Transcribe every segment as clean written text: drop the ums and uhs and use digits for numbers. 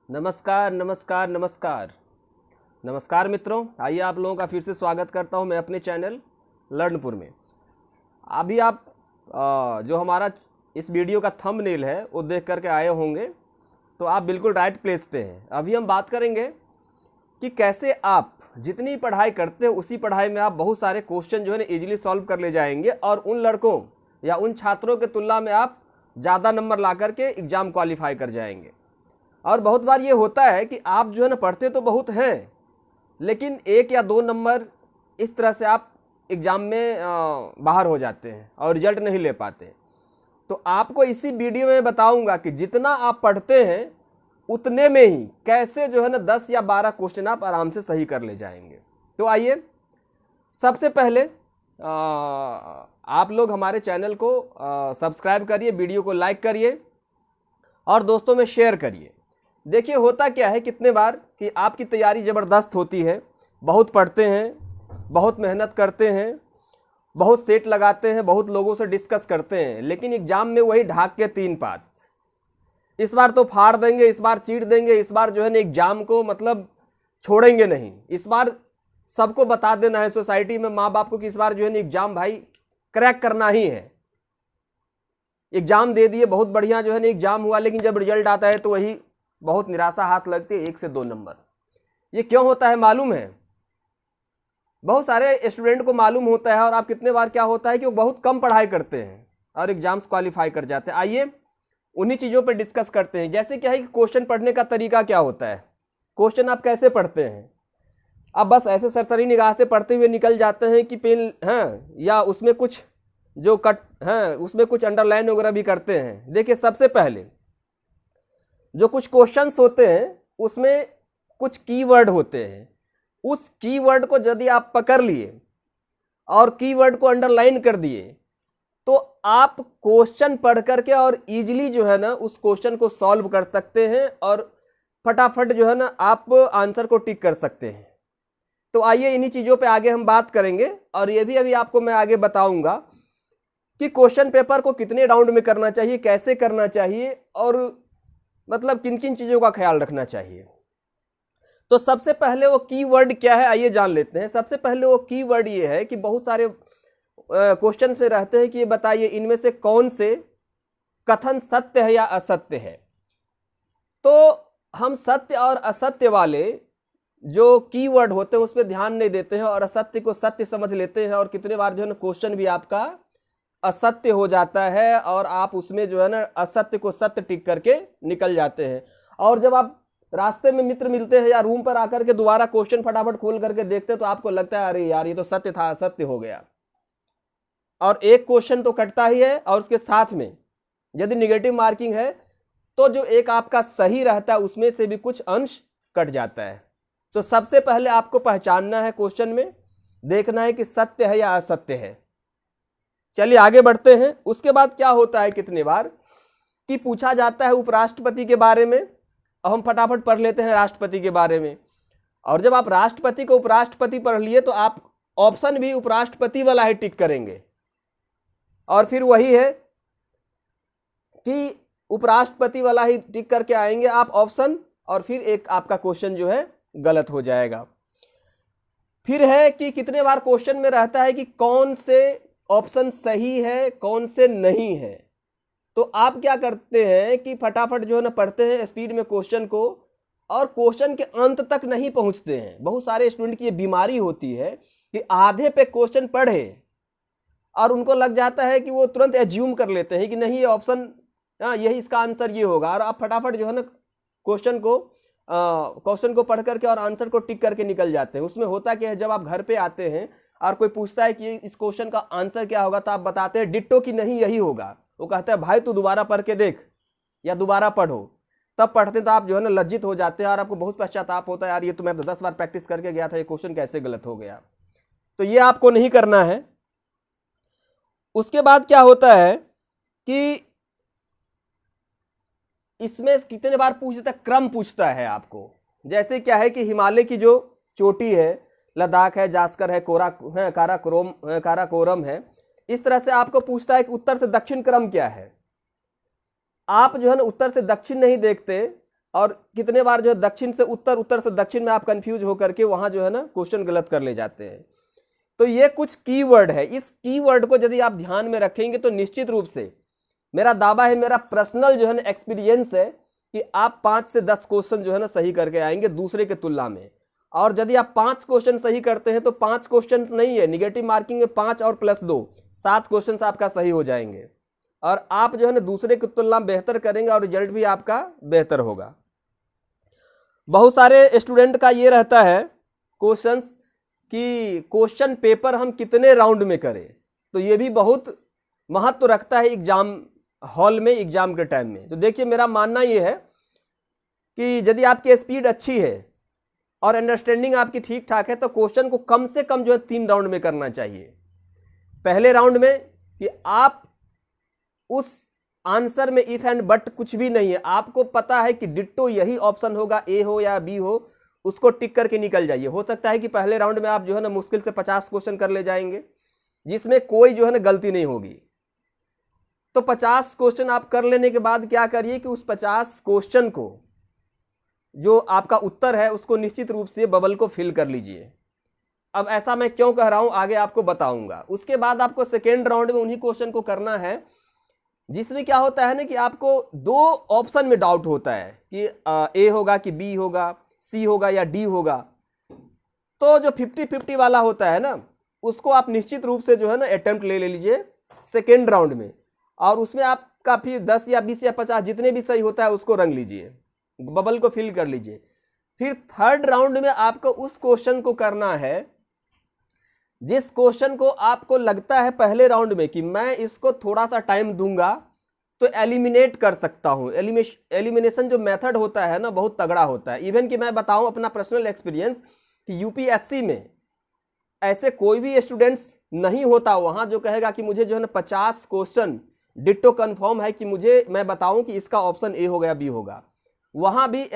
नमस्कार नमस्कार नमस्कार नमस्कार मित्रों, आइए आप लोगों का फिर से स्वागत करता हूं मैं अपने चैनल लर्नपुर में। अभी आप जो हमारा इस वीडियो का थंबनेल है वो देख करके आए होंगे, तो आप बिल्कुल राइट प्लेस पे हैं। अभी हम बात करेंगे कि कैसे आप जितनी पढ़ाई करते हो उसी पढ़ाई में आप बहुत सारे क्वेश्चन जो है ना ईजिली सॉल्व कर ले जाएंगे और उन लड़कों या उन छात्रों के तुलना में आप ज़्यादा नंबर ला करके एग्ज़ाम क्वालिफाई कर जाएंगे। और बहुत बार ये होता है कि आप जो है ना पढ़ते तो बहुत हैं, लेकिन 1 या 2 नंबर इस तरह से आप एग्ज़ाम में बाहर हो जाते हैं और रिजल्ट नहीं ले पाते। तो आपको इसी वीडियो में बताऊंगा कि जितना आप पढ़ते हैं उतने में ही कैसे जो है ना 10 या 12 क्वेश्चन आप आराम से सही कर ले जाएंगे। तो आइए, सबसे पहले आप लोग हमारे चैनल को सब्सक्राइब करिए, वीडियो को लाइक करिए और दोस्तों में शेयर करिए। देखिए होता क्या है कितने बार कि आपकी तैयारी ज़बरदस्त होती है, बहुत पढ़ते हैं, बहुत मेहनत करते हैं, बहुत सेट लगाते हैं, बहुत लोगों से डिस्कस करते हैं, लेकिन एग्ज़ाम में वही ढाक के 3 पात। इस बार तो फाड़ देंगे, इस बार चीट देंगे, इस बार जो है ना एग्ज़ाम को मतलब छोड़ेंगे नहीं। इस बार सबको बता देना है सोसाइटी में, माँ बाप को, कि इस बार जो है ना एग्ज़ाम भाई क्रैक करना ही है। एग्ज़ाम दे दिए, बहुत बढ़िया जो है ना एग्ज़ाम हुआ, लेकिन जब रिजल्ट आता है तो वही बहुत निराशा हाथ लगती है, 1 से 2 नंबर। ये क्यों होता है मालूम है? बहुत सारे स्टूडेंट को मालूम होता है, और आप कितने बार क्या होता है कि वो बहुत कम पढ़ाई करते हैं और एग्जाम्स क्वालिफाई कर जाते हैं। आइए उन्हीं चीज़ों पर डिस्कस करते हैं। जैसे क्या है कि क्वेश्चन पढ़ने का तरीका क्या होता है, क्वेश्चन आप कैसे पढ़ते हैं? आप बस ऐसे सरसरी निगाह से पढ़ते हुए निकल जाते हैं कि पेन हैं, या उसमें कुछ जो कट हैं उसमें कुछ अंडरलाइन वगैरह भी करते हैं? देखिए, सबसे पहले जो कुछ क्वेश्चंस होते हैं उसमें कुछ कीवर्ड होते हैं। उस कीवर्ड को यदि आप पकड़ लिए और कीवर्ड को अंडरलाइन कर दिए तो आप क्वेश्चन पढ़ करके और इजीली जो है ना उस क्वेश्चन को सॉल्व कर सकते हैं और फटाफट जो है ना आप आंसर को टिक कर सकते हैं। तो आइए इन्हीं चीज़ों पे आगे हम बात करेंगे, और ये भी अभी आपको मैं आगे बताऊंगा कि क्वेश्चन पेपर को कितने राउंड में करना चाहिए, कैसे करना चाहिए, और मतलब किन किन चीज़ों का ख्याल रखना चाहिए। तो सबसे पहले वो कीवर्ड क्या है, आइए जान लेते हैं। सबसे पहले वो कीवर्ड ये है कि बहुत सारे क्वेश्चन में रहते हैं कि ये बताइए इनमें से कौन से कथन सत्य है या असत्य है। तो हम सत्य और असत्य वाले जो कीवर्ड होते हैं उस पर ध्यान नहीं देते हैं और असत्य को सत्य समझ लेते हैं, और कितने बार जो है ना क्वेश्चन भी आपका असत्य हो जाता है और आप उसमें जो है ना असत्य को सत्य टिक करके निकल जाते हैं। और जब आप रास्ते में मित्र मिलते हैं या रूम पर आकर के दोबारा क्वेश्चन फटाफट खोल करके देखते हैं तो आपको लगता है अरे यार ये तो सत्य था, असत्य हो गया। और एक क्वेश्चन तो कटता ही है, और उसके साथ में यदि निगेटिव मार्किंग है तो जो एक आपका सही रहता है उसमें से भी कुछ अंश कट जाता है। तो सबसे पहले आपको पहचानना है, क्वेश्चन में देखना है कि सत्य है या असत्य है। चलिए आगे बढ़ते हैं। उसके बाद क्या होता है कितने बार कि पूछा जाता है उपराष्ट्रपति के बारे में, अब हम फटाफट पढ़ लेते हैं राष्ट्रपति के बारे में। और जब आप राष्ट्रपति को उपराष्ट्रपति पढ़ लिए तो आप ऑप्शन भी उपराष्ट्रपति वाला ही टिक करेंगे, और फिर वही है कि उपराष्ट्रपति वाला ही टिक करके आएंगे आप ऑप्शन, और फिर एक आपका क्वेश्चन जो है गलत हो जाएगा। फिर है कि कितने बार क्वेश्चन में रहता है कि कौन से ऑप्शन सही है कौन से नहीं है। तो आप क्या करते हैं कि फटाफट जो है ना पढ़ते हैं स्पीड में क्वेश्चन को, और क्वेश्चन के अंत तक नहीं पहुंचते हैं। बहुत सारे स्टूडेंट की ये बीमारी होती है कि आधे पे क्वेश्चन पढ़े और उनको लग जाता है कि वो तुरंत एज्यूम कर लेते हैं कि नहीं ये ऑप्शन, यही इसका आंसर ये होगा, और आप फटाफट जो है ना क्वेश्चन को पढ़ करके और आंसर को टिक करके निकल जाते हैं। उसमें होता क्या है, जब आप घर पे आते हैं और कोई पूछता है कि इस क्वेश्चन का आंसर क्या होगा, तो आप बताते हैं डिट्टो कि नहीं यही होगा। वो कहता है भाई तू दोबारा पढ़ के देख या दोबारा पढ़ो। तब पढ़ते तो आप जो है ना लज्जित हो जाते हैं और आपको बहुत पश्चाताप होता है, यार ये तो मैं तो 10 बार प्रैक्टिस करके गया था, ये क्वेश्चन कैसे गलत हो गया। तो ये आपको नहीं करना है। उसके बाद क्या होता है कि इसमें कितने बार पूछता है, क्रम पूछता है आपको। जैसे क्या है कि हिमालय की जो चोटी है, लद्दाख है, जास्कर है, काराकोरम है, इस तरह से आपको पूछता है कि उत्तर से दक्षिण क्रम क्या है। आप जो है ना उत्तर से दक्षिण नहीं देखते, और कितने बार जो है दक्षिण से उत्तर, उत्तर से दक्षिण में आप कंफ्यूज होकर के वहां जो है ना क्वेश्चन गलत कर ले जाते हैं। तो ये कुछ कीवर्ड है, इस कीवर्ड को यदि आप ध्यान में रखेंगे तो निश्चित रूप से मेरा दावा है, मेरा पर्सनल जो है ना एक्सपीरियंस है कि आप 5 से 10 क्वेश्चन जो है ना सही करके आएंगे दूसरे के तुलना में। और यदि आप 5 क्वेश्चन सही करते हैं तो 5 क्वेश्चन नहीं है, निगेटिव मार्किंग में 5 और +2 7 क्वेश्चन आपका सही हो जाएंगे और आप जो है ना दूसरे की तुलना में बेहतर करेंगे और रिजल्ट भी आपका बेहतर होगा। बहुत सारे स्टूडेंट का ये रहता है क्वेश्चंस कि क्वेश्चन पेपर हम कितने राउंड में करें, तो ये भी बहुत महत्व रखता है एग्जाम हॉल में, एग्जाम के टाइम में। तो देखिए मेरा मानना ये है कि यदि आपकी स्पीड अच्छी है और अंडरस्टैंडिंग आपकी ठीक ठाक है तो क्वेश्चन को कम से कम जो है 3 राउंड में करना चाहिए। पहले राउंड में कि आप उस आंसर में इफ एंड बट कुछ भी नहीं है, आपको पता है कि डिट्टो यही ऑप्शन होगा, ए हो या बी हो, उसको टिक करके निकल जाइए। हो सकता है कि पहले राउंड में आप जो है ना मुश्किल से 50 क्वेश्चन कर ले जाएंगे जिसमें कोई जो है ना गलती नहीं होगी। तो 50 क्वेश्चन आप कर लेने के बाद क्या करिए कि उस 50 क्वेश्चन को जो आपका उत्तर है उसको निश्चित रूप से बबल को फिल कर लीजिए। अब ऐसा मैं क्यों कह रहा हूं आगे आपको बताऊंगा। उसके बाद आपको सेकेंड राउंड में उन्हीं क्वेश्चन को करना है जिसमें क्या होता है ना कि आपको 2 ऑप्शन में डाउट होता है कि ए होगा कि बी होगा, सी होगा या डी होगा। तो जो 50-50 वाला होता है ना उसको आप निश्चित रूप से जो है ना अटेम्प्ट ले लीजिए सेकेंड राउंड में, और उसमें आपका फिर 10 या 20 या 50 जितने भी सही होता है उसको रंग लीजिए, बबल को फिल कर लीजिए। फिर थर्ड राउंड में आपको उस क्वेश्चन को करना है जिस क्वेश्चन को आपको लगता है पहले राउंड में कि मैं इसको थोड़ा सा टाइम दूंगा तो एलिमिनेट कर सकता हूं। एलिमिनेशन जो मेथड होता है ना बहुत तगड़ा होता है। इवन कि मैं बताऊं अपना पर्सनल एक्सपीरियंस कि यूपीएससी में ऐसे कोई भी स्टूडेंट्स नहीं होता वहां जो कहेगा कि मुझे जो है ना 50 क्वेश्चन डिट्टो कंफर्म है कि मुझे मैं बताऊं कि इसका ऑप्शन ए होगा या बी होगा। वहां भी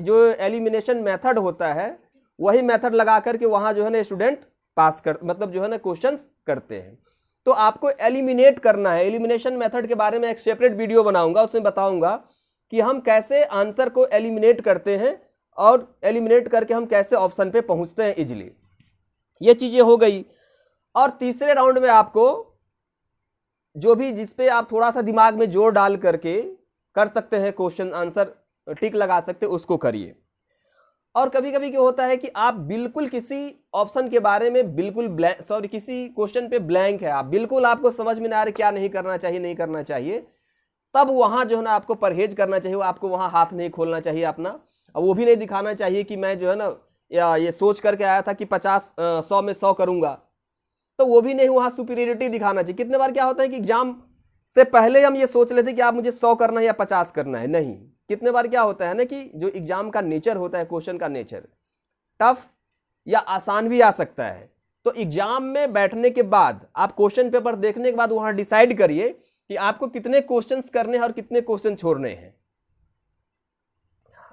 जो एलिमिनेशन मेथड होता है वही मेथड लगा करके वहां जो है ना स्टूडेंट पास कर मतलब जो है ना क्वेश्चंस करते हैं। तो आपको एलिमिनेट करना है। एलिमिनेशन मेथड के बारे में एक सेपरेट वीडियो बनाऊंगा, उसमें बताऊंगा कि हम कैसे आंसर को एलिमिनेट करते हैं और एलिमिनेट करके हम कैसे ऑप्शन पे पहुंचते हैं इजीली। ये चीजें हो गई। और तीसरे राउंड में आपको जो भी जिस पे आप थोड़ा सा दिमाग में जोर डाल करके कर सकते हैं, क्वेश्चन आंसर टिक लगा सकते हैं, उसको करिए। और कभी कभी क्या होता है कि आप बिल्कुल किसी ऑप्शन के बारे में बिल्कुल ब्लैंक, किसी क्वेश्चन पे ब्लैंक है, आप बिल्कुल आपको समझ में ना आ रहा क्या नहीं करना चाहिए नहीं करना चाहिए, तब वहां जो है ना आपको परहेज करना चाहिए। आपको वहां हाथ नहीं खोलना चाहिए अपना, और वो भी नहीं दिखाना चाहिए कि मैं जो है ना ये सोच करके आया था कि 100 में 100 करूंगा, तो वो भी नहीं वहां सुपीरियरिटी दिखाना चाहिए। कितने बार क्या होता है कि एग्जाम से पहले हम ये सोच लेते कि आप मुझे 100 करना है या 50 करना है, नहीं। कितने बार क्या होता है ना कि जो एग्जाम का नेचर होता है, क्वेश्चन का नेचर टफ या आसान भी आ सकता है। तो एग्जाम में बैठने के बाद आप क्वेश्चन पेपर देखने के बाद वहां डिसाइड करिए कि आपको कितने क्वेश्चंस करने हैं और कितने क्वेश्चन छोड़ने हैं।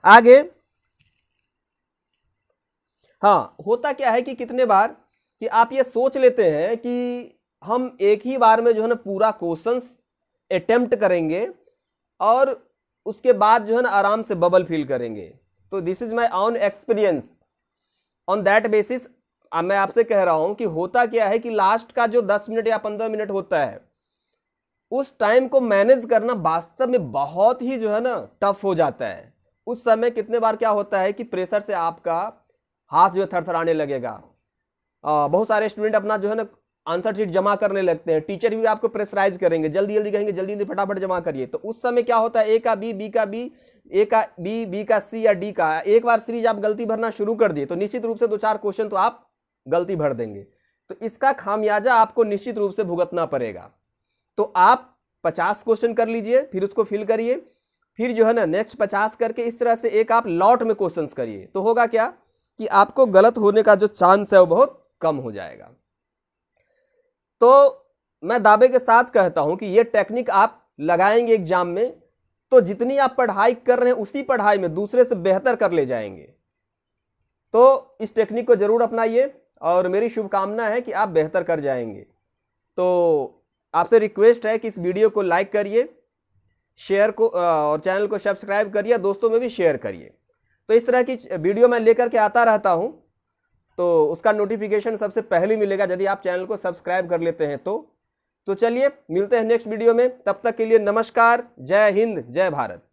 आगे हाँ, होता क्या है कि कितने बार कि आप ये सोच लेते हैं कि हम एक ही बार में जो है ना पूरा क्वेश्चंस अटेम्प्ट करेंगे और उसके बाद जो है ना आराम से बबल फिल करेंगे। तो this is my own experience. On that basis मैं आपसे कह रहा हूं कि होता क्या है कि लास्ट का जो 10 मिनट या 15 मिनट होता है उस टाइम को मैनेज करना वास्तव में बहुत ही जो है ना टफ हो जाता है। उस समय कितने बार क्या होता है कि प्रेशर से आपका हाथ जो है थरथराने लगेगा। बहुत सारे स्टूडेंट अपना जो है ना आंसर शीट जमा करने लगते हैं, टीचर भी आपको प्रेशराइज करेंगे, जल्दी जल्दी कहेंगे जल्दी जल्दी फटाफट जमा करिए। तो उस समय क्या होता है ए का बी, बी का बी, ए का बी, बी का सी या डी का, एक बार सीरीज आप गलती भरना शुरू कर दिए तो निश्चित रूप से 2-4 क्वेश्चन तो आप गलती भर देंगे। तो इसका खामियाजा आपको निश्चित रूप से भुगतना पड़ेगा। तो आप 50 क्वेश्चन कर लीजिए, फिर उसको फिल करिए, फिर जो है ना नेक्स्ट 50 करके इस तरह से एक आप लॉट में क्वेश्चन करिए। तो होगा क्या कि आपको गलत होने का जो चांस है वो बहुत कम हो जाएगा। तो मैं दावे के साथ कहता हूं कि ये टेक्निक आप लगाएंगे एग्जाम में तो जितनी आप पढ़ाई कर रहे हैं उसी पढ़ाई में दूसरे से बेहतर कर ले जाएंगे। तो इस टेक्निक को जरूर अपनाइए और मेरी शुभकामना है कि आप बेहतर कर जाएंगे। तो आपसे रिक्वेस्ट है कि इस वीडियो को लाइक करिए, शेयर को और चैनल को सब्सक्राइब करिए, दोस्तों में भी शेयर करिए। तो इस तरह की वीडियो मैं लेकर के आता रहता हूं, तो उसका नोटिफिकेशन सबसे पहले मिलेगा यदि आप चैनल को सब्सक्राइब कर लेते हैं तो चलिए मिलते हैं नेक्स्ट वीडियो में। तब तक के लिए नमस्कार, जय हिंद, जय भारत।